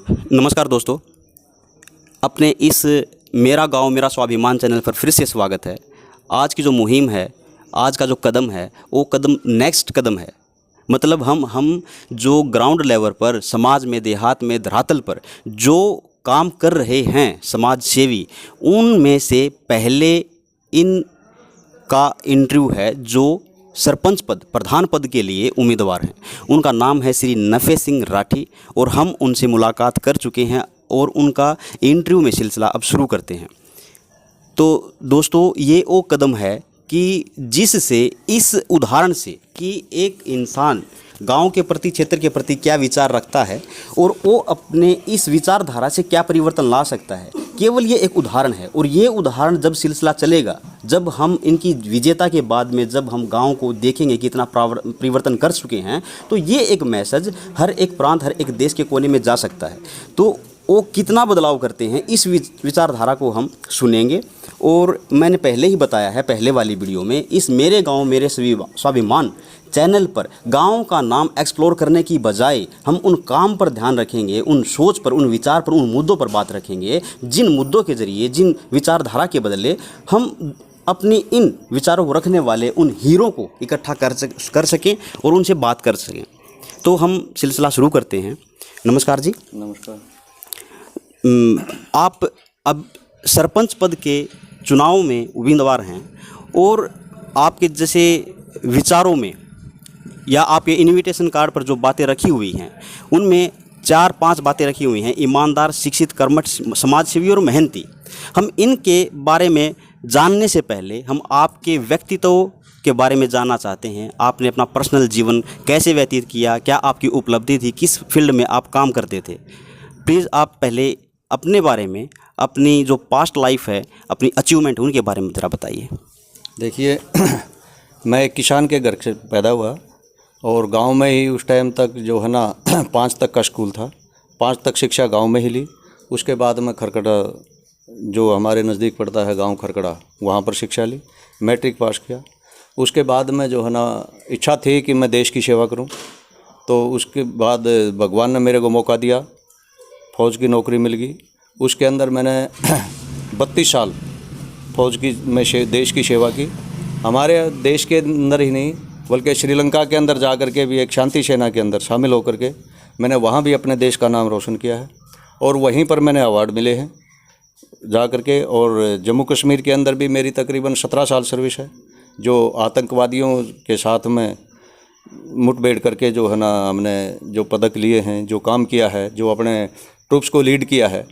नमस्कार दोस्तों, अपने इस मेरा गांव मेरा स्वाभिमान चैनल पर फिर से स्वागत है। आज की जो मुहिम है, आज का जो कदम है, वो कदम नेक्स्ट कदम है। मतलब हम जो ग्राउंड लेवल पर समाज में, देहात में, धरातल पर जो काम कर रहे हैं समाज सेवी, उनमें से पहले इन का इंटरव्यू है जो सरपंच पद, प्रधान पद के लिए उम्मीदवार हैं। उनका नाम है श्री नफे सिंह राठी और हम उनसे मुलाकात कर चुके हैं और उनका इंटरव्यू में सिलसिला अब शुरू करते हैं। तो दोस्तों, ये वो कदम है कि जिससे, इस उदाहरण से कि एक इंसान गांव के प्रति, क्षेत्र के प्रति क्या विचार रखता है और वो अपने इस विचारधारा से क्या परिवर्तन ला सकता है, केवल ये एक उदाहरण है। और ये उदाहरण जब सिलसिला चलेगा, जब हम इनकी विजेता के बाद में जब हम गांव को देखेंगे कि इतना परिवर्तन कर चुके हैं, तो ये एक मैसेज हर एक प्रांत, हर एक देश के कोने में जा सकता है। तो वो कितना बदलाव करते हैं, इस विचारधारा को हम सुनेंगे। और मैंने पहले ही बताया है पहले वाली वीडियो में, इस मेरे गांव मेरे स्वाभिमान चैनल पर गांव का नाम एक्सप्लोर करने की बजाय हम उन काम पर ध्यान रखेंगे, उन सोच पर, उन विचार पर, उन मुद्दों पर बात रखेंगे, जिन मुद्दों के ज़रिए, जिन विचारधारा के बदले हम अपनी इन विचारों को रखने वाले उन हीरो को इकट्ठा कर सकें और उनसे बात कर सकें। तो हम सिलसिला शुरू करते हैं। नमस्कार जी। नमस्कार। आप अब सरपंच पद के चुनाव में उम्मीदवार हैं और आपके जैसे विचारों में या आपके इनविटेशन कार्ड पर जो बातें रखी हुई हैं, उनमें 4-5 बातें रखी हुई हैं: ईमानदार, शिक्षित, कर्मठ, समाजसेवी और मेहनती। हम इनके बारे में जानने से पहले हम आपके व्यक्तित्व के बारे में जानना चाहते हैं। आपने अपना पर्सनल जीवन कैसे व्यतीत किया, क्या आपकी उपलब्धि थी, किस फील्ड में आप काम करते थे। प्लीज़ आप पहले अपने बारे में, अपनी जो पास्ट लाइफ है, अपनी अचीवमेंट, उनके बारे में ज़रा बताइए। देखिए मैं एक किसान के घर से पैदा हुआ और गांव में ही उस टाइम तक जो है ना 5 तक का स्कूल था। 5 तक शिक्षा गांव में ही ली। उसके बाद मैं खरकड़ा, जो हमारे नज़दीक पड़ता है गांव खरकड़ा, वहां पर शिक्षा ली, मैट्रिक पास किया। उसके बाद में जो है ना इच्छा थी कि मैं देश की सेवा करूं। तो उसके बाद भगवान ने मेरे को मौका दिया, फ़ौज की नौकरी मिल गई। उसके अंदर मैंने 32 साल फ़ौज की में देश की सेवा की। हमारे देश के अंदर ही नहीं बल्कि श्रीलंका के अंदर जा कर के भी एक शांति सेना के अंदर शामिल होकर के मैंने वहाँ भी अपने देश का नाम रोशन किया है और वहीं पर मैंने अवार्ड मिले हैं जा कर के। और जम्मू कश्मीर के अंदर भी मेरी तकरीबन 17 साल सर्विस है, जो आतंकवादियों के साथ में मुठभेड़ करके जो है ना हमने जो पदक लिए हैं, जो काम किया है, जो अपने ट्रूप्स को लीड किया है,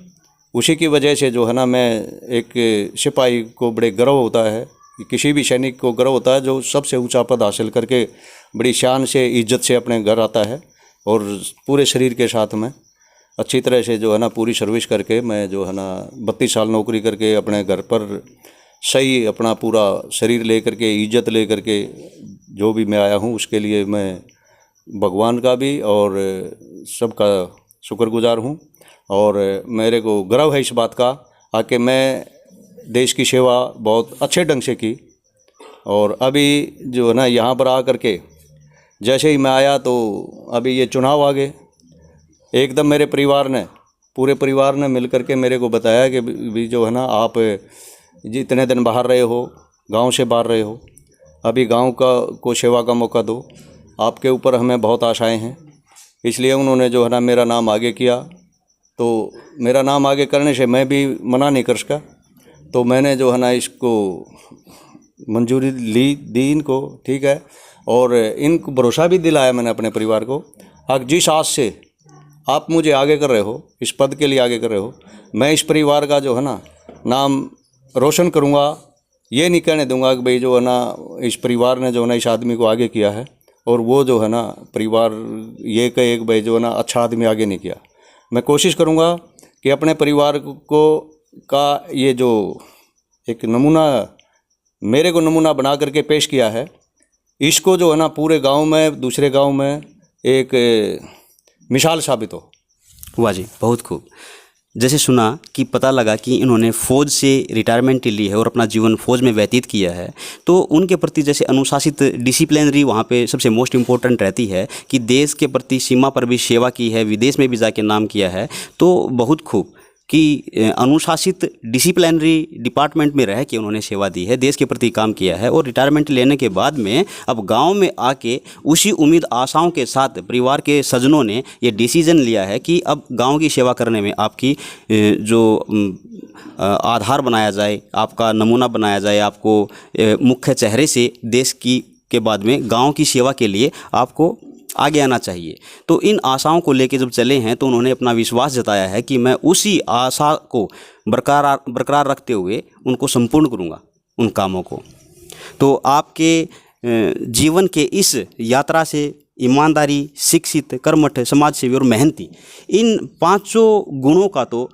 उसी की वजह से जो है ना मैं एक सिपाही को बड़े गर्व होता है, किसी भी सैनिक को गर्व होता है जो सबसे ऊंचा पद हासिल करके बड़ी शान से, इज्जत से अपने घर आता है और पूरे शरीर के साथ में अच्छी तरह से जो है ना पूरी सर्विस करके मैं जो है ना 32 साल नौकरी करके अपने घर पर सही अपना पूरा शरीर ले करके, इज्जत ले करके जो भी मैं आया हूँ, उसके लिए मैं भगवान का भी और सबका शुक्रगुजार हूँ। और मेरे को गर्व है इस बात का आके मैं देश की सेवा बहुत अच्छे ढंग से की। और अभी जो है ना यहाँ पर आ करके जैसे ही मैं आया तो अभी ये चुनाव आ गए, एकदम मेरे परिवार ने, पूरे परिवार ने मिल करके मेरे को बताया कि भी जो है ना आप जितने दिन बाहर रहे हो, गांव से बाहर रहे हो, अभी गांव को सेवा का मौका दो, आपके ऊपर हमें बहुत आशाएं हैं। इसलिए उन्होंने जो है ना मेरा नाम आगे किया। तो मेरा नाम आगे करने से मैं भी मना नहीं कर सका, तो मैंने जो है ना इसको मंजूरी दी इनको, ठीक है। और इनको भरोसा भी दिलाया मैंने अपने परिवार को, अब जिस आस से आप मुझे आगे कर रहे हो, इस पद के लिए आगे कर रहे हो, मैं इस परिवार का जो है ना नाम रोशन करूँगा। ये नहीं कहने दूंगा कि भाई जो है ना इस परिवार ने जो है ना इस आदमी को आगे किया है और वो जो है ना परिवार ये कहे कि भाई जो है ना अच्छा आदमी आगे नहीं किया। मैं कोशिश करूँगा कि अपने परिवार को का ये जो एक नमूना मेरे को नमूना बना करके पेश किया है, इसको जो है ना पूरे गांव में, दूसरे गांव में एक मिसाल साबित हो। वाह जी, बहुत खूब। जैसे सुना कि पता लगा कि इन्होंने फ़ौज से रिटायरमेंट ली है और अपना जीवन फ़ौज में व्यतीत किया है, तो उनके प्रति जैसे अनुशासित डिसिप्लिनरी वहाँ पे सबसे मोस्ट इम्पोर्टेंट रहती है कि देश के प्रति सीमा पर भी सेवा की है, विदेश में भी जाके नाम किया है। तो बहुत खूब कि अनुशासित डिसिप्लिनरी डिपार्टमेंट में रह के उन्होंने सेवा दी है, देश के प्रति काम किया है और रिटायरमेंट लेने के बाद में अब गांव में आके उसी उम्मीद आशाओं के साथ परिवार के सज्जनों ने ये डिसीजन लिया है कि अब गांव की सेवा करने में आपकी जो आधार बनाया जाए, आपका नमूना बनाया जाए, आपको मुख्य चेहरे से देश की के बाद में गांव की सेवा के लिए आपको आगे आना चाहिए। तो इन आशाओं को लेके जब चले हैं तो उन्होंने अपना विश्वास जताया है कि मैं उसी आशा को बरकरार रखते हुए उनको संपूर्ण करूँगा उन कामों को। तो आपके जीवन के इस यात्रा से ईमानदारी, शिक्षित, कर्मठ, समाजसेवी और मेहनती, इन पांचों गुणों का तो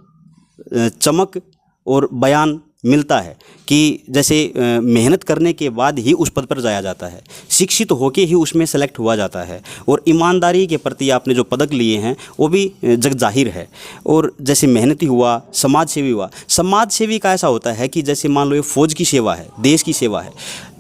चमक और बयान मिलता है कि जैसे मेहनत करने के बाद ही उस पद पर जाया जाता है, शिक्षित होके ही उसमें सेलेक्ट हुआ जाता है और ईमानदारी के प्रति आपने जो पदक लिए हैं वो भी जग जाहिर है। और जैसे मेहनती हुआ, समाज सेवी हुआ। समाज सेवी का ऐसा होता है कि जैसे मान लो ये फौज की सेवा है, देश की सेवा है,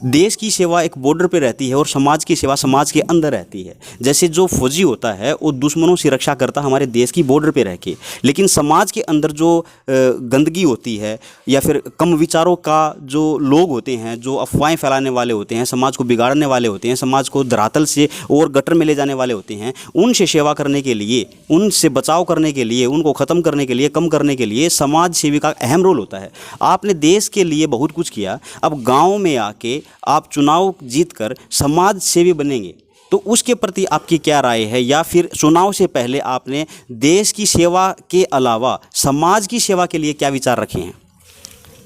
देश की सेवा एक बॉर्डर पे रहती है और समाज की सेवा समाज के अंदर रहती है। जैसे जो फौजी होता है वो दुश्मनों से रक्षा करता है हमारे देश की बॉर्डर पे रह के, लेकिन समाज के अंदर जो गंदगी होती है या फिर कम विचारों का जो लोग होते हैं, जो अफवाहें फैलाने वाले होते हैं, समाज को बिगाड़ने वाले होते हैं, समाज को धरातल से और गटर में ले जाने वाले होते हैं, उनसे सेवा करने के लिए, उनसे बचाव करने के लिए, उनको ख़त्म करने के लिए, कम करने के लिए समाज सेवी का अहम रोल होता है। आपने देश के लिए बहुत कुछ किया, अब गाँव में आके आप चुनाव जीतकर समाज सेवी बनेंगे, तो उसके प्रति आपकी क्या राय है? या फिर चुनाव से पहले आपने देश की सेवा के अलावा समाज की सेवा के लिए क्या विचार रखे हैं?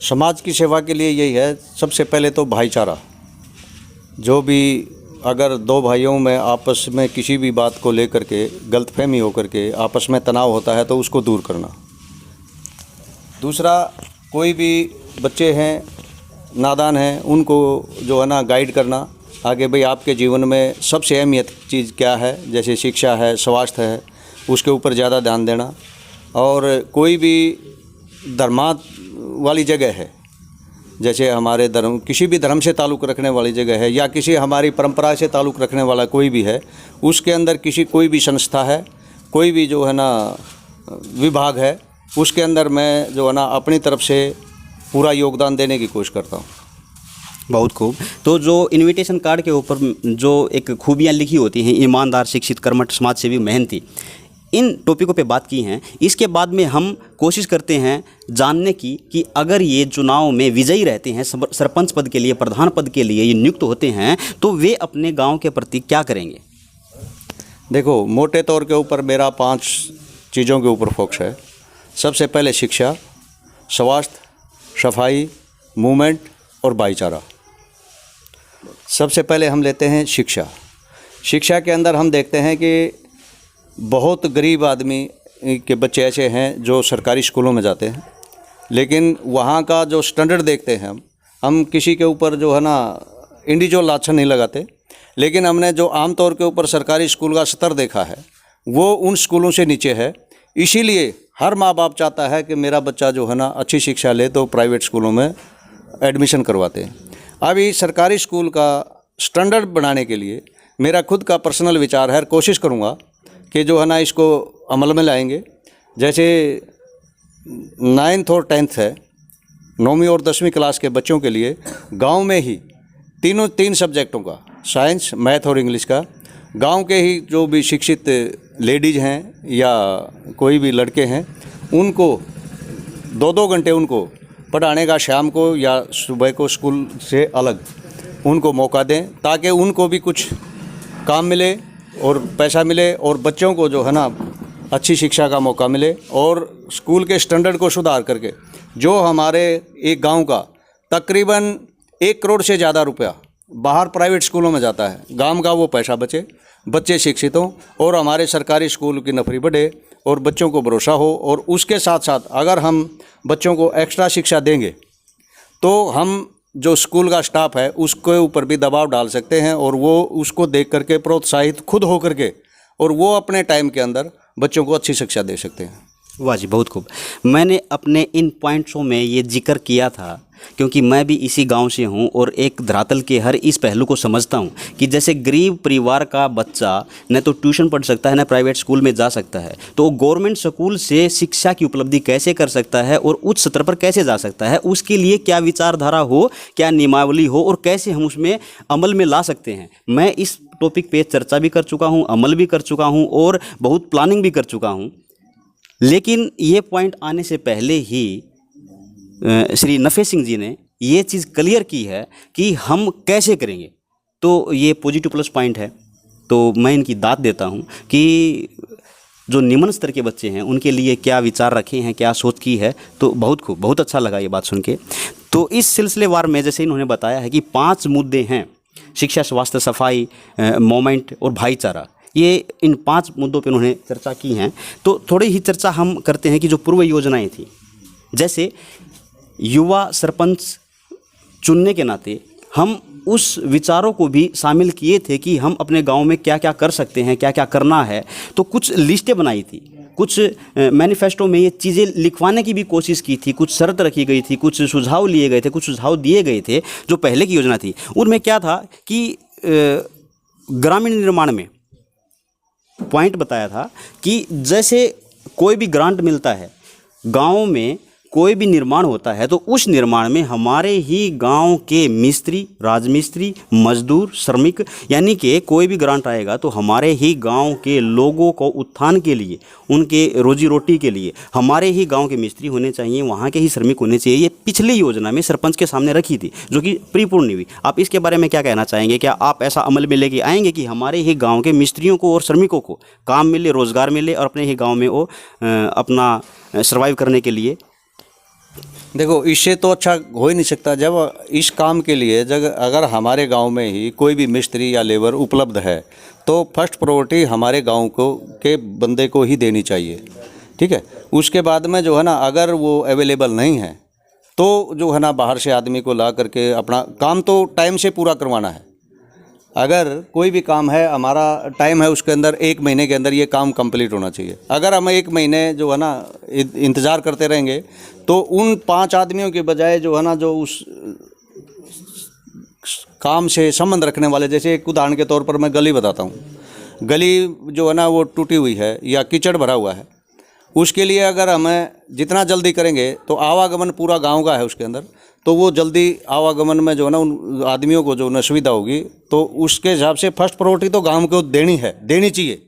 समाज की सेवा के लिए यही है, सबसे पहले तो भाईचारा। जो भी अगर दो भाइयों में आपस में किसी भी बात को लेकर के गलतफहमी होकर के आपस में तनाव होता है तो उसको दूर करना। दूसरा, कोई भी बच्चे हैं, नादान हैं, उनको जो है ना गाइड करना आगे, भाई आपके जीवन में सबसे अहमियत चीज़ क्या है, जैसे शिक्षा है, स्वास्थ्य है, उसके ऊपर ज़्यादा ध्यान देना। और कोई भी धर्मात वाली जगह है, जैसे हमारे धर्म, किसी भी धर्म से ताल्लुक़ रखने वाली जगह है या किसी हमारी परंपरा से ताल्लुक़ रखने वाला कोई भी है, उसके अंदर कोई भी संस्था है, कोई भी जो है ना विभाग है, उसके अंदर मैं जो है ना अपनी तरफ से पूरा योगदान देने की कोशिश करता हूँ। बहुत खूब। तो जो इनविटेशन कार्ड के ऊपर जो एक खूबियाँ लिखी होती हैं, ईमानदार, शिक्षित, कर्मठ, समाज सेवी, मेहनती, इन टॉपिकों पे बात की हैं। इसके बाद में हम कोशिश करते हैं जानने की कि अगर ये चुनाव में विजयी रहते हैं, सरपंच पद के लिए, प्रधान पद के लिए ये नियुक्त होते हैं, तो वे अपने गांव के प्रति क्या करेंगे? देखो, मोटे तौर के ऊपर मेरा 5 चीज़ों के ऊपर फोकस है। सबसे पहले शिक्षा, स्वास्थ्य, सफाई, मूवमेंट और भाईचारा। सबसे पहले हम लेते हैं शिक्षा। शिक्षा के अंदर हम देखते हैं कि बहुत गरीब आदमी के बच्चे ऐसे हैं जो सरकारी स्कूलों में जाते हैं, लेकिन वहाँ का जो स्टैंडर्ड देखते हैं हम किसी के ऊपर जो है ना इंडिविजुअल लाछन नहीं लगाते, लेकिन हमने जो आम तौर के ऊपर सरकारी स्कूल का स्तर देखा है वो उन स्कूलों से नीचे है। इसीलिए हर माँ बाप चाहता है कि मेरा बच्चा जो है ना अच्छी शिक्षा ले, तो प्राइवेट स्कूलों में एडमिशन करवाते हैं। अभी सरकारी स्कूल का स्टैंडर्ड बनाने के लिए मेरा खुद का पर्सनल विचार है, कोशिश करूँगा कि जो है ना इसको अमल में लाएंगे। जैसे 9th और 10th है, 9वीं और 10वीं क्लास के बच्चों के लिए गांव में ही 3 सब्जेक्टों का, साइंस, मैथ और इंग्लिश का, गांव के ही जो भी शिक्षित लेडीज़ हैं या कोई भी लड़के हैं, उनको 2-2 घंटे उनको पढ़ाने का शाम को या सुबह को स्कूल से अलग उनको मौका दें, ताकि उनको भी कुछ काम मिले और पैसा मिले और बच्चों को जो है ना अच्छी शिक्षा का मौका मिले। और स्कूल के स्टैंडर्ड को सुधार करके जो हमारे एक गांव का तकरीबन 1 करोड़ से ज़्यादा रुपया बाहर प्राइवेट स्कूलों में जाता है, गांव का वो पैसा बचे, बच्चे शिक्षित हों और हमारे सरकारी स्कूल की नफरी बढ़े और बच्चों को भरोसा हो। और उसके साथ साथ अगर हम बच्चों को एक्स्ट्रा शिक्षा देंगे तो हम जो स्कूल का स्टाफ है उसके ऊपर भी दबाव डाल सकते हैं और वो उसको देख करके प्रोत्साहित खुद हो करके और वो अपने टाइम के अंदर बच्चों को अच्छी शिक्षा दे सकते हैं। वाह जी, बहुत खूब। मैंने अपने इन पॉइंट्सों में ये जिक्र किया था क्योंकि मैं भी इसी गांव से हूं और एक धरातल के हर इस पहलू को समझता हूं कि जैसे गरीब परिवार का बच्चा न तो ट्यूशन पढ़ सकता है न प्राइवेट स्कूल में जा सकता है, तो गवर्नमेंट स्कूल से शिक्षा की उपलब्धि कैसे कर सकता है और उच्च स्तर पर कैसे जा सकता है, उसके लिए क्या विचारधारा हो, क्या नियमावली हो और कैसे हम उसमें अमल में ला सकते हैं। मैं इस टॉपिक पे चर्चा भी कर चुका हूँ, अमल भी कर चुका हूँ और बहुत प्लानिंग भी कर चुका हूँ। लेकिन ये पॉइंट आने से पहले ही श्री नफ़े सिंह जी ने ये चीज़ क्लियर की है कि हम कैसे करेंगे, तो ये पॉजिटिव प्लस पॉइंट है। तो मैं इनकी दाद देता हूँ कि जो निम्न स्तर के बच्चे हैं उनके लिए क्या विचार रखे हैं, क्या सोच की है, तो बहुत खूब, बहुत अच्छा लगा ये बात सुन के। तो इस सिलसिलेवार में जैसे इन्होंने बताया है कि 5 मुद्दे हैं, शिक्षा, स्वास्थ्य, सफाई, मोमेंट और भाईचारा, ये इन 5 मुद्दों पे उन्होंने चर्चा की हैं। तो थोड़ी ही चर्चा हम करते हैं कि जो पूर्व योजनाएं थी, जैसे युवा सरपंच चुनने के नाते हम उस विचारों को भी शामिल किए थे कि हम अपने गांव में क्या क्या कर सकते हैं, क्या क्या करना है। तो कुछ लिस्टें बनाई थी, कुछ मैनिफेस्टो में ये चीज़ें लिखवाने की भी कोशिश की थी, कुछ शर्त रखी गई थी, कुछ सुझाव लिए गए थे, कुछ सुझाव दिए गए थे जो पहले की योजना थी। उनमें क्या था कि ग्रामीण निर्माण में पॉइंट बताया था कि जैसे कोई भी ग्रांट मिलता है, गांव में कोई भी निर्माण होता है तो उस निर्माण में हमारे ही गांव के मिस्त्री, राजमिस्त्री, मजदूर, श्रमिक, यानी कि कोई भी ग्रांट आएगा तो हमारे ही गांव के लोगों को उत्थान के लिए, उनके रोजी रोटी के लिए हमारे ही गांव के मिस्त्री होने चाहिए, वहाँ के ही श्रमिक होने चाहिए। ये पिछली योजना में सरपंच के सामने रखी थी जो कि परिपूर्ण नहीं हुई। आप इसके बारे में क्या कहना चाहेंगे? क्या आप ऐसा अमल में लेके आएंगे कि हमारे ही गाँव के मिस्त्रियों को और श्रमिकों को काम मिले, रोज़गार मिले और अपने ही गाँव में वो अपना सर्वाइव करने के लिए? देखो, इससे तो अच्छा हो ही नहीं सकता जब इस काम के लिए अगर हमारे गांव में ही कोई भी मिस्त्री या लेबर उपलब्ध है तो फर्स्ट प्रायोरिटी हमारे गांव को के बंदे को ही देनी चाहिए। ठीक है, उसके बाद में जो है ना, अगर वो अवेलेबल नहीं है तो जो है ना, बाहर से आदमी को ला करके अपना काम तो टाइम से पूरा करवाना है। अगर कोई भी काम है, हमारा टाइम है उसके अंदर 1 महीने के अंदर ये काम कंप्लीट होना चाहिए। अगर हम 1 महीने जो है ना इंतज़ार करते रहेंगे तो उन 5 आदमियों के बजाय जो है ना, जो उस काम से संबंध रखने वाले, जैसे एक उदाहरण के तौर पर मैं गली बताता हूँ, गली जो है ना वो टूटी हुई है या कीचड़ भरा हुआ है, उसके लिए अगर हमें जितना जल्दी करेंगे तो आवागमन पूरा गांव का है उसके अंदर, तो वो जल्दी आवागमन में जो है ना उन आदमियों को जो न सुविधा होगी, तो उसके हिसाब से फर्स्ट प्रायोरिटी तो गांव को देनी चाहिए।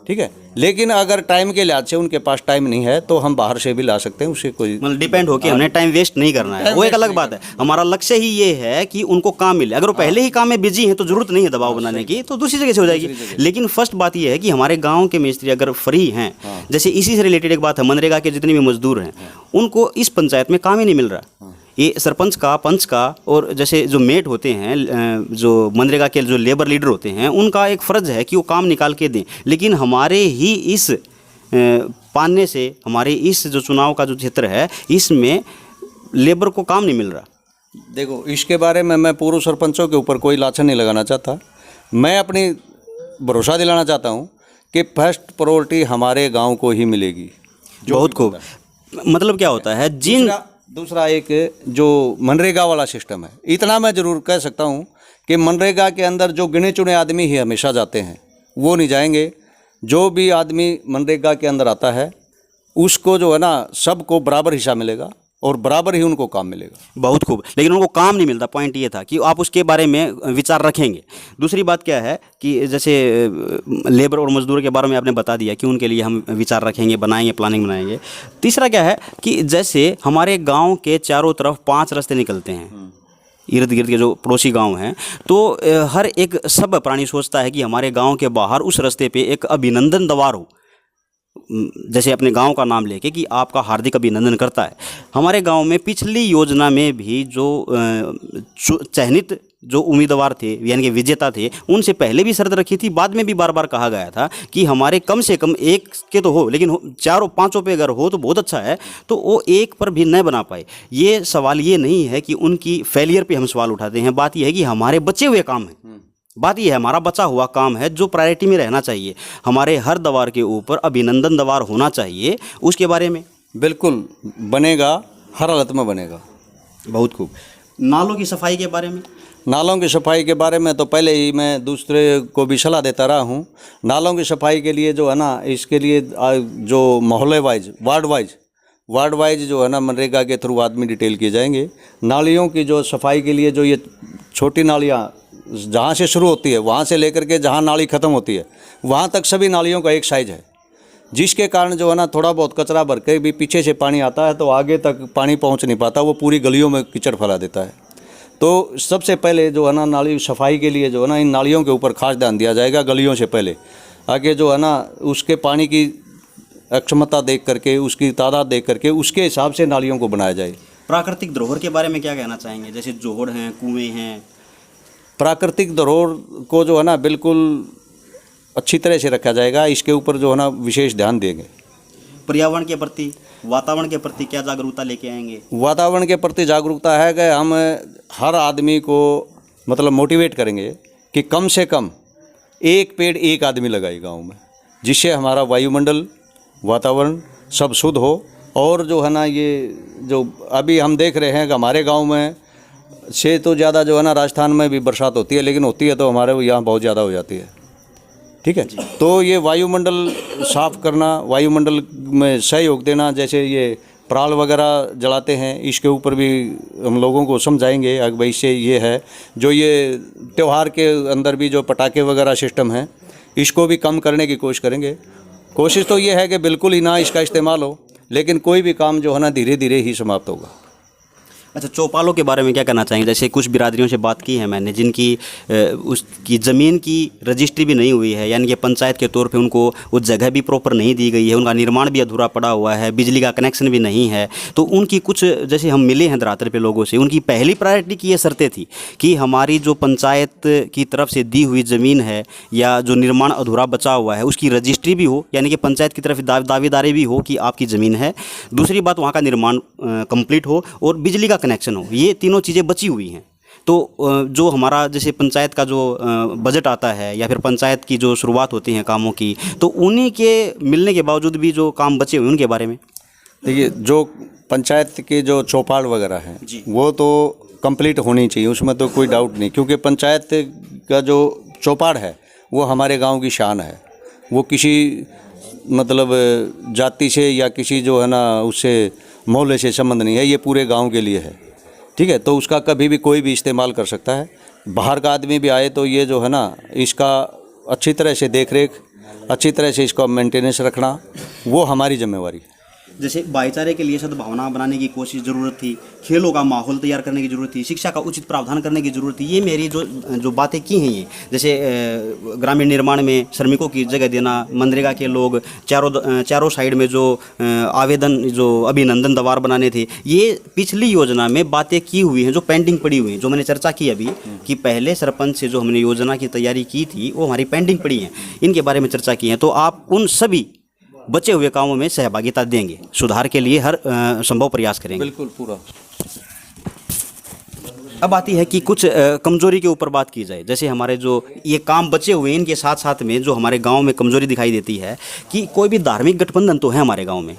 ठीक है, लेकिन अगर टाइम के लिहाज से उनके पास टाइम नहीं है तो हम बाहर से भी ला सकते हैं, उससे कोई मतलब डिपेंड होके हमने टाइम वेस्ट नहीं करना है, वो एक अलग बात है। हमारा लक्ष्य ही ये है कि उनको काम मिले। अगर वो पहले ही काम में बिजी हैं तो जरूरत नहीं है दबाव बनाने की, तो दूसरी जगह से हो जाएगी। लेकिन फर्स्ट बात ये है कि हमारे गाँव के मिस्त्री अगर फ्री हैं, जैसे इसी से रिलेटेड एक बात है, मनरेगा के जितने भी मजदूर हैं उनको इस पंचायत में काम ही नहीं मिल रहा। ये सरपंच का, पंच का और जैसे जो मेट होते हैं, जो मनरेगा के जो लेबर लीडर होते हैं, उनका एक फ़र्ज़ है कि वो काम निकाल के दें। लेकिन हमारे ही इस पाने से, हमारे इस जो चुनाव का जो क्षेत्र है, इसमें लेबर को काम नहीं मिल रहा। देखो, इसके बारे में मैं पूर्व सरपंचों के ऊपर कोई लाछन नहीं लगाना चाहता। मैं अपनी भरोसा दिलाना चाहता हूँ कि फर्स्ट प्रायोरिटी हमारे गाँव को ही मिलेगी। बहुत खूब। मतलब क्या होता है, दूसरा एक जो मनरेगा वाला सिस्टम है, इतना मैं ज़रूर कह सकता हूँ कि मनरेगा के अंदर जो गिने चुने आदमी ही हमेशा जाते हैं, वो नहीं जाएंगे। जो भी आदमी मनरेगा के अंदर आता है उसको जो है ना, सबको बराबर हिस्सा मिलेगा और बराबर ही उनको काम मिलेगा। बहुत खूब। लेकिन उनको काम नहीं मिलता। पॉइंट ये था कि आप उसके बारे में विचार रखेंगे। दूसरी बात क्या है कि जैसे लेबर और मजदूर के बारे में आपने बता दिया कि उनके लिए हम विचार रखेंगे, बनाएंगे, प्लानिंग बनाएंगे। तीसरा क्या है कि जैसे हमारे गांव के चारों तरफ 5 रास्ते निकलते हैं, इर्द गिर्द के जो पड़ोसी गांव हैं, तो हर एक सब प्राणी सोचता है कि हमारे गांव के बाहर उस रास्ते पे एक अभिनंदन द्वार हो, जैसे अपने गांव का नाम लेके कि आपका हार्दिक अभिनंदन करता है। हमारे गांव में पिछली योजना में भी जो चयनित जो उम्मीदवार थे, यानी कि विजेता थे, उनसे पहले भी शर्त रखी थी, बाद में भी बार बार कहा गया था कि हमारे कम से कम 1 के तो हो, लेकिन 4-5 पे अगर हो तो बहुत अच्छा है। तो वो 1 पर भी न बना पाए। ये सवाल ये नहीं है कि उनकी फेलियर पे हम सवाल उठाते हैं, बात यह है कि हमारे बचे हुए काम हैं, बात ये है, हमारा बचा हुआ काम है जो प्रायोरिटी में रहना चाहिए। हमारे हर द्वार के ऊपर अभिनंदन द्वार होना चाहिए, उसके बारे में। बिल्कुल बनेगा, हर हालत में बनेगा। बहुत खूब। नालों की सफाई के बारे में? नालों की सफाई के बारे में तो पहले ही मैं दूसरे को भी सलाह देता रहा हूँ। नालों की सफाई के लिए जो है ना, इसके लिए जो मोहल्ले वाइज, वार्ड वाइज जो है ना, मनरेगा के थ्रू आदमी डिटेल किए जाएंगे। नालियों की जो सफाई के लिए जो ये छोटी नालियाँ जहाँ से शुरू होती है वहाँ से लेकर के जहाँ नाली ख़त्म होती है वहाँ तक सभी नालियों का एक साइज है, जिसके कारण जो है ना थोड़ा बहुत कचरा भर के भी पीछे से पानी आता है तो आगे तक पानी पहुँच नहीं पाता, वो पूरी गलियों में कीचड़ फैला देता है। तो सबसे पहले जो है ना नाली सफाई के लिए जो है ना इन नालियों के ऊपर खास ध्यान दिया जाएगा गलियों से पहले। आगे जो है ना उसके पानी की अक्षमता देख करके, उसकी तादाद देख करके उसके हिसाब से नालियों को बनाया जाए। प्राकृतिक धरोहर के बारे में क्या कहना चाहेंगे? जैसे जोहड़ हैं, कुएँ हैं। प्राकृतिक धरोहर को जो है ना बिल्कुल अच्छी तरह से रखा जाएगा, इसके ऊपर जो है ना विशेष ध्यान देंगे। पर्यावरण के प्रति, वातावरण के प्रति क्या जागरूकता लेके आएंगे? वातावरण के प्रति जागरूकता है कि हम हर आदमी को मतलब मोटिवेट करेंगे कि कम से कम एक पेड़ एक आदमी लगाए गांव में, जिससे हमारा वायुमंडल, वातावरण सब शुद्ध हो। और जो है ना ये जो अभी हम देख रहे हैं कि हमारे गांव में से तो ज़्यादा जो है ना राजस्थान में भी बरसात होती है, लेकिन होती है तो हमारे यहाँ बहुत ज़्यादा हो जाती है। ठीक है, तो ये वायुमंडल साफ करना, वायुमंडल में सहयोग देना, जैसे ये पराल वगैरह जलाते हैं, इसके ऊपर भी हम लोगों को समझाएंगे। अगर भाई से ये है जो ये त्यौहार के अंदर भी जो पटाखे वगैरह सिस्टम है, इसको भी कम करने की कोशिश करेंगे। कोशिश तो ये है कि बिल्कुल ही ना इसका इस्तेमाल हो, लेकिन कोई भी काम जो है ना धीरे धीरे ही समाप्त होगा। अच्छा, चौपालों के बारे में क्या कहना चाहेंगे? जैसे कुछ बिरादरियों से बात की है मैंने जिनकी उसकी ज़मीन की रजिस्ट्री भी नहीं हुई है, यानी कि पंचायत के तौर पे उनको वो जगह भी प्रॉपर नहीं दी गई है, उनका निर्माण भी अधूरा पड़ा हुआ है, बिजली का कनेक्शन भी नहीं है। तो उनकी कुछ, जैसे हम मिले हैं धरातल पे लोगों से, उनकी पहली प्रायोरिटी की ये शर्तें थी कि हमारी जो पंचायत की तरफ से दी हुई ज़मीन है या जो निर्माण अधूरा बचा हुआ है उसकी रजिस्ट्री भी हो, यानी कि पंचायत की तरफ दावेदारी भी हो कि आपकी ज़मीन है। दूसरी बात, वहाँ का निर्माण कंप्लीट हो और बिजली का कनेक्शन हो। ये तीनों चीज़ें बची हुई हैं। तो जो हमारा जैसे पंचायत का जो बजट आता है या फिर पंचायत की जो शुरुआत होती है कामों की, तो उन्हीं के मिलने के बावजूद भी जो काम बचे हुए उनके बारे में देखिए, जो पंचायत के जो चौपाल वगैरह हैं वो तो कंप्लीट होनी चाहिए, उसमें तो कोई डाउट नहीं, क्योंकि पंचायत का जो चौपाल है वो हमारे गांव की शान है। वो किसी मतलब जाति से या किसी जो है ना उससे मोहल्ले से संबंध नहीं है, ये पूरे गांव के लिए है। ठीक है, तो उसका कभी भी कोई भी इस्तेमाल कर सकता है। बाहर का आदमी भी आए तो ये जो है ना इसका अच्छी तरह से देख रेख, अच्छी तरह से इसका मेंटेनेंस रखना, वो हमारी जिम्मेवारी है। जैसे भाईचारे के लिए सद्भावना बनाने की कोशिश ज़रूरत थी, खेलों का माहौल तैयार करने की ज़रूरत थी, शिक्षा का उचित प्रावधान करने की ज़रूरत थी। ये मेरी जो बातें की हैं, ये जैसे ग्रामीण निर्माण में श्रमिकों की जगह देना, मनरेगा के लोग चारों साइड में जो आवेदन, जो अभिनंदन द्वार बनाने थे, ये पिछली योजना में बातें की हुई हैं जो पेंडिंग पड़ी हुई हैं, जो मैंने चर्चा की अभी कि पहले सरपंच से जो हमने योजना की तैयारी की थी वो हमारी पेंडिंग पड़ी हैं, इनके बारे में चर्चा की है। तो आप उन सभी बचे हुए कामों में सहभागिता देंगे, सुधार के लिए हर संभव प्रयास करेंगे? बिल्कुल, पूरा। अब आती है कि कुछ कमजोरी के ऊपर बात की जाए। जैसे हमारे जो ये काम बचे हुए हैं, इनके साथ साथ में जो हमारे गांव में कमजोरी दिखाई देती है कि कोई भी धार्मिक गठबंधन तो है हमारे गांव में।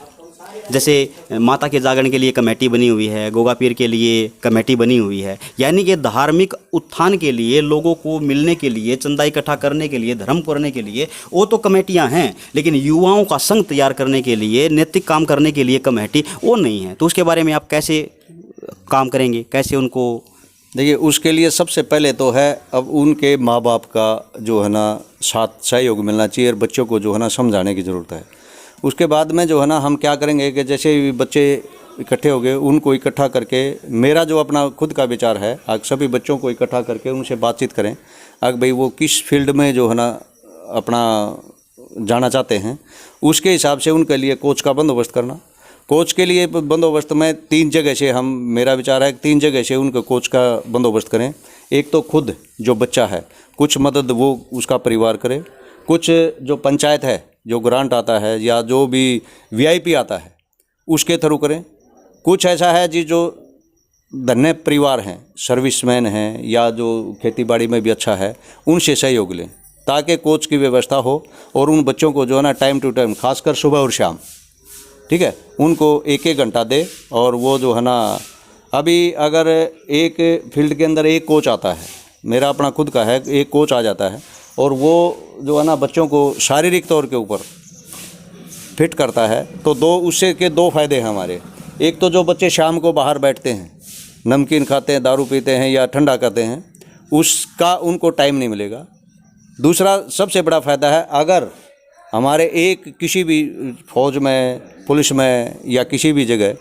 जैसे माता के जागरण के लिए कमेटी बनी हुई है, गोगा पीर के लिए कमेटी बनी हुई है, यानी कि धार्मिक उत्थान के लिए, लोगों को मिलने के लिए, चंदा इकट्ठा करने के लिए, धर्म करने के लिए वो तो कमेटियां हैं, लेकिन युवाओं का संघ तैयार करने के लिए, नैतिक काम करने के लिए कमेटी वो नहीं है। तो उसके बारे में आप कैसे काम करेंगे, कैसे उनको? देखिए, उसके लिए सबसे पहले तो है अब उनके माँ बाप का जो है ना साथ सहयोग मिलना चाहिए और बच्चों को जो है ना समझाने की ज़रूरत है। उसके बाद में जो है ना हम क्या करेंगे कि जैसे बच्चे इकट्ठे हो गए, उनको इकट्ठा करके, मेरा जो अपना खुद का विचार है, आज सभी बच्चों को इकट्ठा करके उनसे बातचीत करें। अगर भाई वो किस फील्ड में जो है ना अपना जाना चाहते हैं, उसके हिसाब से उनके लिए कोच का बंदोबस्त करना। कोच के लिए बंदोबस्त में 3 जगह से मेरा विचार है कि 3 जगह से उनके कोच का बंदोबस्त करें। एक तो खुद जो बच्चा है, कुछ मदद वो उसका परिवार करे, कुछ जो पंचायत है, जो ग्रांट आता है या जो भी VIP आता है उसके थ्रू करें। कुछ ऐसा है जी जो धन्य परिवार हैं, सर्विसमैन हैं या जो खेतीबाड़ी में भी अच्छा है, उनसे सहयोग लें ताकि कोच की व्यवस्था हो और उन बच्चों को जो है ना टाइम टू टाइम, खासकर सुबह और शाम, ठीक है, उनको एक एक घंटा दे। और वो जो है ना, अभी अगर एक फील्ड के अंदर एक कोच आता है, मेरा अपना खुद का है, एक कोच आ जाता है और वो जो है ना बच्चों को शारीरिक तौर के ऊपर फिट करता है, तो उससे के दो फायदे हैं हमारे। एक तो जो बच्चे शाम को बाहर बैठते हैं, नमकीन खाते हैं, दारू पीते हैं या ठंडा करते हैं, उसका उनको टाइम नहीं मिलेगा। दूसरा सबसे बड़ा फ़ायदा है, अगर हमारे एक किसी भी फौज में, पुलिस में या किसी भी जगह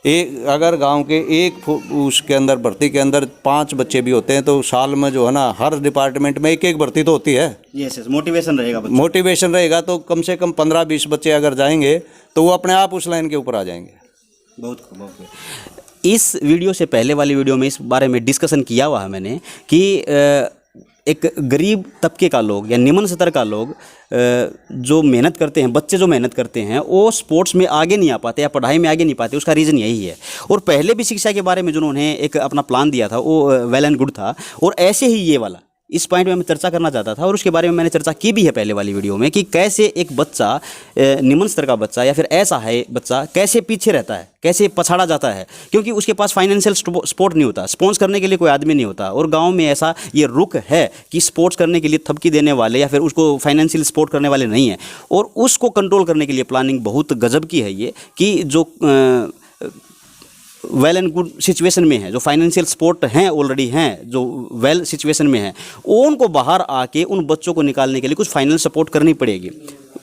एक अगर गांव के एक उसके अंदर भर्ती के अंदर 5 बच्चे भी होते हैं, तो साल में जो है ना हर डिपार्टमेंट में एक एक भर्ती तो होती है। यस, मोटिवेशन रहेगा, मोटिवेशन रहेगा, तो कम से कम 15-20 बच्चे अगर जाएंगे तो वो अपने आप उस लाइन के ऊपर आ जाएंगे। बहुत खूब, बहुत खूब। इस वीडियो से पहले वाली वीडियो में इस बारे में डिस्कशन किया हुआ है मैंने कि एक गरीब तबके का लोग या निम्न स्तर का लोग जो मेहनत करते हैं, बच्चे जो मेहनत करते हैं, वो स्पोर्ट्स में आगे नहीं आ पाते या पढ़ाई में आगे नहीं पाते। उसका रीज़न यही है। और पहले भी शिक्षा के बारे में जिन्होंने एक अपना प्लान दिया था वो वेल एंड गुड था, और ऐसे ही ये वाला इस पॉइंट में मैं चर्चा करना चाहता था, और उसके बारे में मैंने चर्चा की भी है पहले वाली वीडियो में कि कैसे एक बच्चा, निम्न स्तर का बच्चा या फिर ऐसा है बच्चा, कैसे पीछे रहता है, कैसे पछाड़ा जाता है, क्योंकि उसके पास फाइनेंशियल सपोर्ट नहीं होता, स्पॉन्स करने के लिए कोई आदमी नहीं होता। और गांव में ऐसा ये रुख है कि स्पोर्ट्स करने के लिए थपकी देने वाले या फिर उसको फाइनेंशियल सपोर्ट करने वाले नहीं हैं। और उसको कंट्रोल करने के लिए प्लानिंग बहुत गजब की है ये, कि जो वेल एंड गुड सिचुएशन में है, जो फाइनेंशियल सपोर्ट हैं ऑलरेडी हैं, जो वेल सिचुएशन में है, उनको बाहर आके उन बच्चों को निकालने के लिए कुछ फाइनेंशियल सपोर्ट करनी पड़ेगी।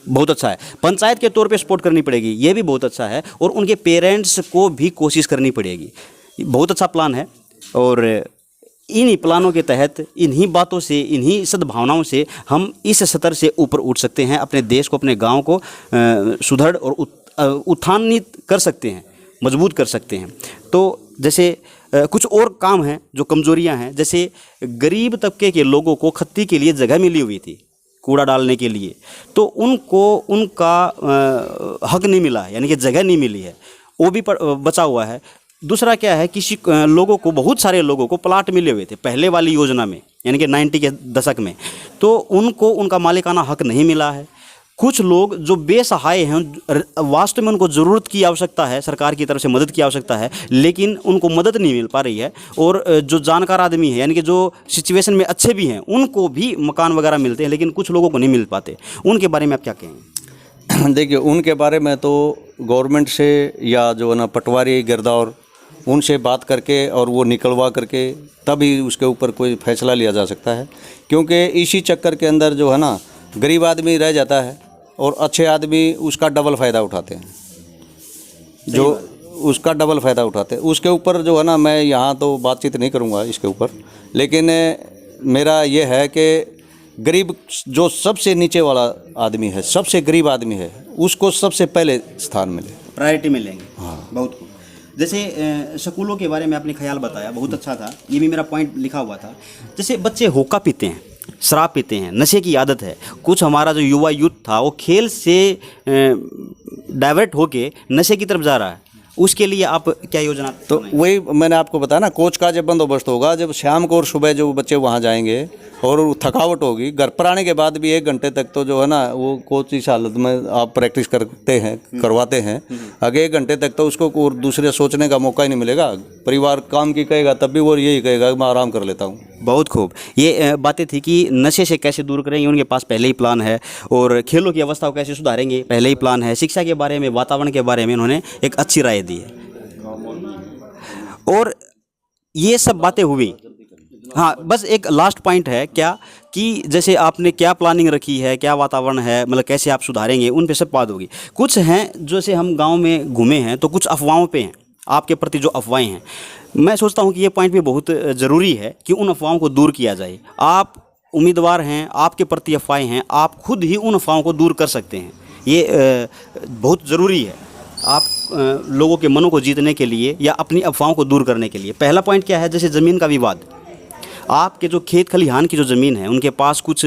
बहुत अच्छा है। पंचायत के तौर पे सपोर्ट करनी पड़ेगी, ये भी बहुत अच्छा है। और उनके पेरेंट्स को भी कोशिश करनी पड़ेगी। बहुत अच्छा प्लान है। और इन्हीं प्लानों के तहत, इन्हीं बातों से, इन्हीं सद्भावनाओं से हम इस स्तर से ऊपर उठ सकते हैं, अपने देश को, अपने गाँव को सुदृढ़ और उत्थानित कर सकते हैं, मजबूत कर सकते हैं। तो जैसे कुछ और काम हैं जो कमजोरियां हैं, जैसे गरीब तबके के लोगों को खत्ती के लिए जगह मिली हुई थी कूड़ा डालने के लिए, तो उनको उनका हक नहीं मिला, यानी कि जगह नहीं मिली है, वो भी बचा हुआ है। दूसरा क्या है, किसी लोगों को, बहुत सारे लोगों को प्लाट मिले हुए थे पहले वाली योजना में, यानी कि 90 के दशक में, तो उनको उनका मालिकाना हक नहीं मिला है। कुछ लोग जो बेसहाय हैं, वास्तव में उनको ज़रूरत की आवश्यकता है, सरकार की तरफ से मदद की आवश्यकता है, लेकिन उनको मदद नहीं मिल पा रही है। और जो जानकार आदमी है, यानी कि जो सिचुएशन में अच्छे भी हैं, उनको भी मकान वगैरह मिलते हैं, लेकिन कुछ लोगों को नहीं मिल पाते। उनके बारे में आप क्या कहेंगे? देखिए, उनके बारे में तो गवर्नमेंट से या जो है ना पटवारी, गिरदावर, उनसे बात करके और वो निकलवा करके तभी उसके ऊपर कोई फैसला लिया जा सकता है। क्योंकि इसी चक्कर के अंदर जो है ना गरीब आदमी रह जाता है और अच्छे आदमी उसका डबल फ़ायदा उठाते हैं, जो उसका डबल फ़ायदा उठाते हैं। उसके ऊपर जो है ना, मैं यहाँ तो बातचीत नहीं करूँगा इसके ऊपर, लेकिन मेरा ये है कि गरीब, जो सबसे नीचे वाला आदमी है, सबसे गरीब आदमी है, उसको सबसे पहले स्थान मिले, प्रायोरिटी मिलेंगे। हाँ, बहुत खूब। जैसे स्कूलों के बारे में आपने ख्याल बताया, बहुत अच्छा था, ये भी मेरा पॉइंट लिखा हुआ था। जैसे बच्चे हुक्का पीते हैं, शराब पीते हैं, नशे की आदत है, कुछ हमारा जो युवा यूथ था वो खेल से डाइवर्ट होके नशे की तरफ जा रहा है, उसके लिए आप क्या योजना? तो वही मैंने आपको बताया ना, कोच का जब बंदोबस्त होगा, जब शाम को और सुबह जो बच्चे वहाँ जाएंगे और थकावट होगी, घर पर आने के बाद भी 1 घंटे तक तो जो है ना वो कोच इस हालत में आप प्रैक्टिस करते हैं, करवाते हैं, आगे 1 घंटे तक तो उसको और दूसरे सोचने का मौका ही नहीं मिलेगा। परिवार काम की कहेगा तब भी वो यही कहेगा मैं आराम कर लेता हूँ। बहुत खूब। ये बातें थी कि नशे से कैसे दूर करेंगे, उनके पास पहले ही प्लान है, और खेलों की अवस्था को कैसे सुधारेंगे, पहले ही प्लान है। शिक्षा के बारे में, वातावरण के बारे में उन्होंने एक अच्छी राय दी है। और ये सब बातें हुई। हाँ, बस एक लास्ट पॉइंट है क्या, कि जैसे आपने क्या प्लानिंग रखी है, क्या वातावरण है, मतलब कैसे आप सुधारेंगे, उन पे सब बात होगी। कुछ हैं जैसे हम गांव में घूमे हैं तो कुछ अफवाहों पे हैं, आपके प्रति जो अफवाहें हैं, मैं सोचता हूं कि ये पॉइंट भी बहुत ज़रूरी है कि उन अफवाहों को दूर किया जाए। आप उम्मीदवार हैं, आपके प्रति अफवाहें हैं, आप खुद ही उन अफवाहों को दूर कर सकते हैं। ये बहुत ज़रूरी है आप लोगों के मनों को जीतने के लिए या अपनी अफवाहों को दूर करने के लिए। पहला पॉइंट क्या है, जैसे ज़मीन का विवाद, आपके जो खेत खलिहान की जो ज़मीन है, उनके पास कुछ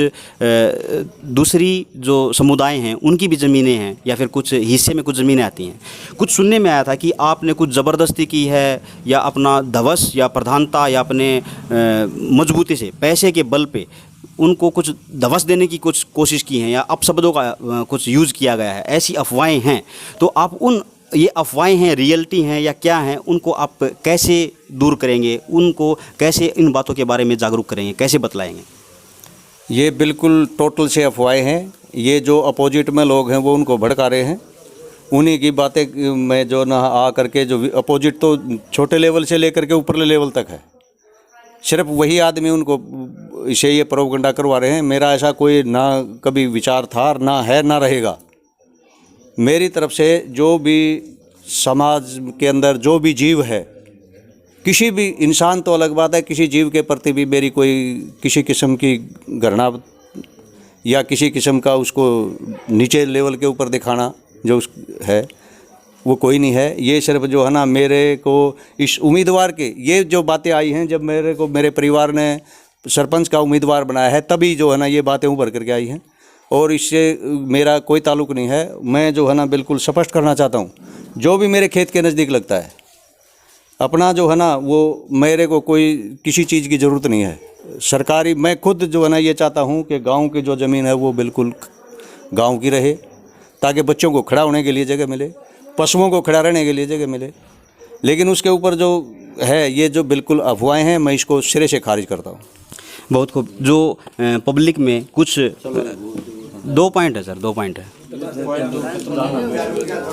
दूसरी जो समुदाय हैं उनकी भी ज़मीनें हैं या फिर कुछ हिस्से में कुछ ज़मीनें आती हैं। कुछ सुनने में आया था कि आपने कुछ ज़बरदस्ती की है या अपना धवस या प्रधानता या अपने मजबूती से पैसे के बल पे उनको कुछ धवस देने की कुछ कोशिश की है या अपशब्दों का कुछ यूज़ किया गया है, ऐसी अफवाहें हैं। तो आप उन ये अफवाहें हैं, रियलिटी हैं या क्या हैं, उनको आप कैसे दूर करेंगे, उनको कैसे इन बातों के बारे में जागरूक करेंगे, कैसे बतलाएंगे? ये बिल्कुल टोटल से अफवाहें हैं। ये जो अपोजिट में लोग हैं वो उनको भड़का रहे हैं। उन्हीं की बातें में जो ना आ करके जो अपोजिट तो छोटे लेवल से लेकर के ऊपरले लेवल तक है, सिर्फ वही आदमी उनको इसे ये प्रोपगंडा करवा रहे हैं। मेरा ऐसा कोई ना कभी विचार था, ना है, ना रहेगा। मेरी तरफ से जो भी समाज के अंदर जो भी जीव है, किसी भी इंसान तो अलग बात है, किसी जीव के प्रति भी मेरी कोई किसी किस्म की घृणा या किसी किस्म का उसको नीचे लेवल के ऊपर दिखाना जो है वो कोई नहीं है। ये सिर्फ जो है ना मेरे को इस उम्मीदवार के ये जो बातें आई हैं, जब मेरे को मेरे परिवार ने सरपंच का उम्मीदवार बनाया है तभी जो है ना ये बातें उभर करके आई हैं, और इससे मेरा कोई ताल्लुक़ नहीं है। मैं जो है ना बिल्कुल स्पष्ट करना चाहता हूँ, जो भी मेरे खेत के नज़दीक लगता है अपना जो है ना वो मेरे को कोई किसी चीज़ की ज़रूरत नहीं है सरकारी। मैं खुद जो है ना ये चाहता हूँ कि गांव की जो ज़मीन है वो बिल्कुल गांव की रहे, ताकि बच्चों को खड़ा होने के लिए जगह मिले, पशुओं को खड़ा रहने के लिए जगह मिले। लेकिन उसके ऊपर जो है ये जो बिल्कुल अफवाहें हैं, मैं इसको सिरे से खारिज करता हूँ। बहुत खूब। जो पब्लिक में कुछ 2 पॉइंट है सर, 2 पॉइंट है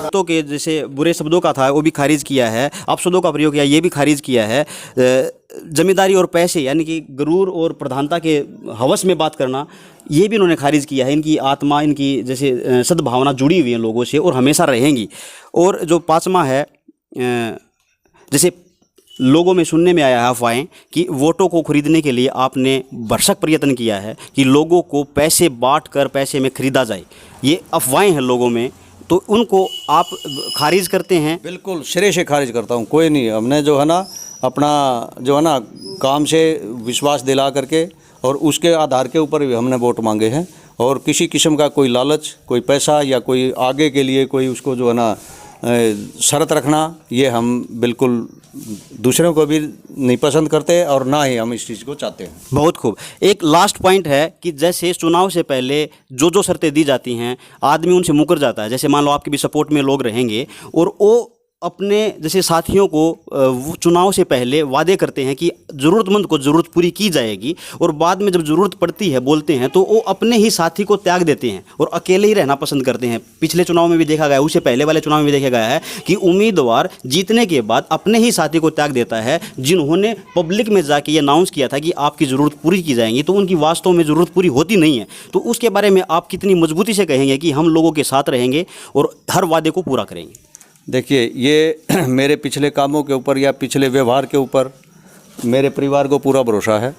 तो के जैसे बुरे शब्दों का था वो भी खारिज किया है, अपशब्दों का प्रयोग किया ये भी खारिज किया है। जमींदारी और पैसे यानी कि गुरूर और प्रधानता के हवस में बात करना ये भी उन्होंने खारिज किया है। इनकी आत्मा, इनकी जैसे सद्भावना जुड़ी हुई है लोगों से और हमेशा रहेंगी। और जो 5वां है, जैसे लोगों में सुनने में आया है अफवाहें कि वोटों को खरीदने के लिए आपने भरसक प्रयत्न किया है कि लोगों को पैसे बांट कर पैसे में खरीदा जाए। ये अफवाहें हैं लोगों में, तो उनको आप खारिज करते हैं? बिल्कुल सिरे से खारिज करता हूँ। कोई नहीं, हमने जो है ना अपना जो है ना काम से विश्वास दिला करके और उसके आधार के ऊपर भी हमने वोट मांगे हैं, और किसी किस्म का कोई लालच, कोई पैसा या कोई आगे के लिए कोई उसको जो है ना शर्त रखना, ये हम बिल्कुल दूसरों को भी नहीं पसंद करते और ना ही हम इस चीज़ को चाहते हैं। बहुत खूब। एक लास्ट पॉइंट है कि जैसे चुनाव से पहले जो शर्तें दी जाती हैं आदमी उनसे मुकर जाता है। जैसे मान लो आपके भी सपोर्ट में लोग रहेंगे और वो अपने जैसे साथियों को वो चुनाव से पहले वादे करते हैं कि ज़रूरतमंद को ज़रूरत पूरी की जाएगी, और बाद में जब ज़रूरत पड़ती है बोलते हैं तो वो अपने ही साथी को त्याग देते हैं और अकेले ही रहना पसंद करते हैं। पिछले चुनाव में भी देखा गया है, उससे पहले वाले चुनाव में भी देखा गया है कि उम्मीदवार जीतने के बाद अपने ही साथी को त्याग देता है। जिन्होंने पब्लिक में जाके ये अनाउंस किया था कि आपकी ज़रूरत पूरी की जाएगी, तो उनकी वास्तव में ज़रूरत पूरी होती नहीं है। तो उसके बारे में आप कितनी मजबूती से कहेंगे कि हम लोगों के साथ रहेंगे और हर वादे को पूरा करेंगे? देखिए, ये मेरे पिछले कामों के ऊपर या पिछले व्यवहार के ऊपर मेरे परिवार को पूरा भरोसा है,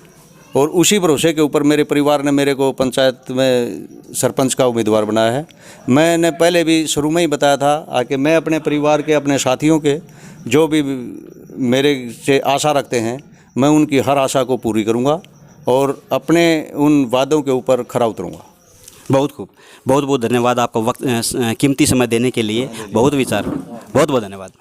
और उसी भरोसे के ऊपर मेरे परिवार ने मेरे को पंचायत में सरपंच का उम्मीदवार बनाया है। मैंने पहले भी शुरू में ही बताया था कि मैं अपने परिवार के, अपने साथियों के जो भी मेरे से आशा रखते हैं, मैं उनकी हर आशा को पूरी करूँगा और अपने उन वादों के ऊपर खरा उतरूँगा। बहुत खूब। बहुत बहुत धन्यवाद आपका वक्त कीमती समय देने के लिए। बहुत विचार, बहुत बहुत धन्यवाद।